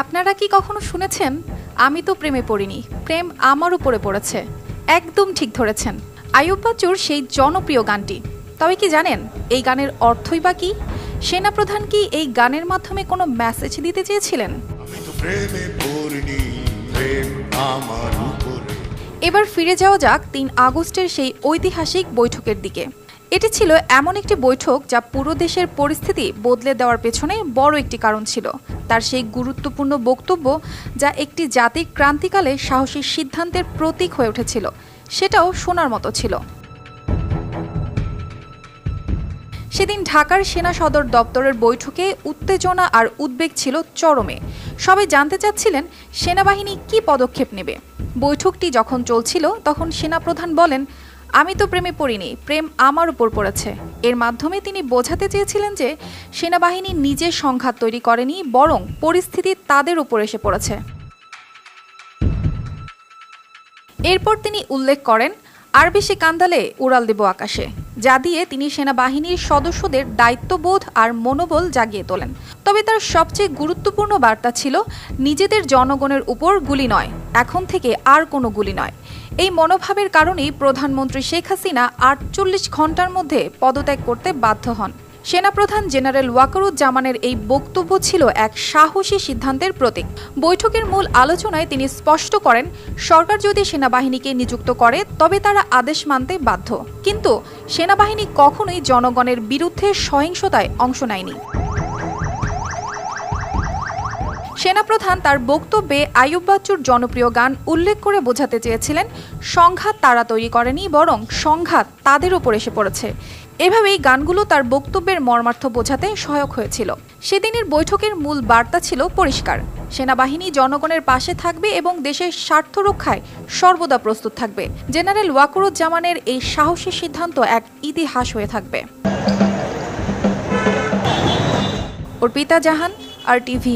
আপনারা কি কখনো শুনেছেন, আমি তো প্রেমে পড়িনি, প্রেম আমার উপরে পড়েছে? একদম ঠিক ধরেছেন, আইয়ুব বাচ্চুর সেই জনপ্রিয় গানটি। তবে কি জানেন এই গানের অর্থই বা কি? সেনাপ্রধান কি এই গানের মাধ্যমে কোনো মেসেজ দিতে চেয়েছিলেন? এবার ফিরে যাওয়া যাক ৩ আগস্টের সেই ঐতিহাসিক বৈঠকের দিকে। এটি ছিল এমন একটি বৈঠক যা পুরো দেশের পরিস্থিতি বদলে দেওয়ার পেছনে বড় একটি কারণ ছিল। তার সেই গুরুত্বপূর্ণ বক্তব্য, যা একটি জাতির ক্রান্তিকালে সাহসী সিদ্ধান্তের প্রতীক হয়ে উঠেছিল, সেটাও শোনার মতো ছিল। সেদিন ঢাকার সেনা সদর দপ্তরের বৈঠকে উত্তেজনা আর উদ্বেগ ছিল চরমে। সবাই জানতে চাচ্ছিলেন সেনাবাহিনী কি পদক্ষেপ নেবে। বৈঠকটি যখন চলছিল তখন সেনাপ্রধান বলেন, আমি তো প্রেমে পড়িনি, প্রেম আমার উপর পড়েছে। এর মাধ্যমে তিনি বোঝাতে চেয়েছিলেন যে সেনাবাহিনী নিজে সংঘাত তৈরি করেনি, বরং পরিস্থিতি তাদের উপর এসে পড়েছে। এরপর তিনি উল্লেখ করেন, আর বেশি কান্দালে উড়াল দেব আকাশে, যা দিয়ে তিনি সেনাবাহিনীর সদস্যদের দায়িত্ববোধ আর মনোবল জাগিয়ে তোলেন। তবে তার সবচেয়ে গুরুত্বপূর্ণ বার্তা ছিল, নিজেদের জনগণের উপর গুলি নয়, এখন থেকে আর কোনো গুলি নয়। এই মনোভাবের কারণেই প্রধানমন্ত্রী শেখ হাসিনা ৪৮ ঘন্টার মধ্যে পদত্যাগ করতে বাধ্য হন। সেনাপ্রধান জেনারেল ওয়াকারুজ্জামানের এই বক্তব্য ছিল এক সাহসী সিদ্ধান্তের প্রতীক। বৈঠকের মূল আলোচনায় তিনি স্পষ্ট করেন, সরকার যদি সেনাবাহিনীকে নিযুক্ত করে তবে তারা আদেশ মানতে বাধ্য, কিন্তু সেনাবাহিনী কখনোই জনগণের বিরুদ্ধে সহিংসতায় অংশ নেয়নি। সেনাপ্রধান তার বক্তব্যে আইয়ুব বাচ্চুর জনপ্রিয় গান উল্লেখ করে বোঝাতে চেয়েছিলেন, সংঘাত তারা তৈরি করেনি, বরং সংঘাত তাদের উপর এসে পড়েছে। এভাবেই গানগুলো তার বক্তব্যের মর্মার্থ বোঝাতে সহায়ক হয়েছিল। সেদিনের বৈঠকের মূল বার্তা ছিল পরিষ্কার, সেনাবাহিনী জনগণের পাশে থাকবে এবং দেশের স্বার্থ রক্ষায় সর্বদা প্রস্তুত থাকবে। জেনারেল ওয়াকারুজ্জামানের এই সাহসী সিদ্ধান্ত এক ইতিহাস হয়ে থাকবে। অর্পিতা জাহান, RTV।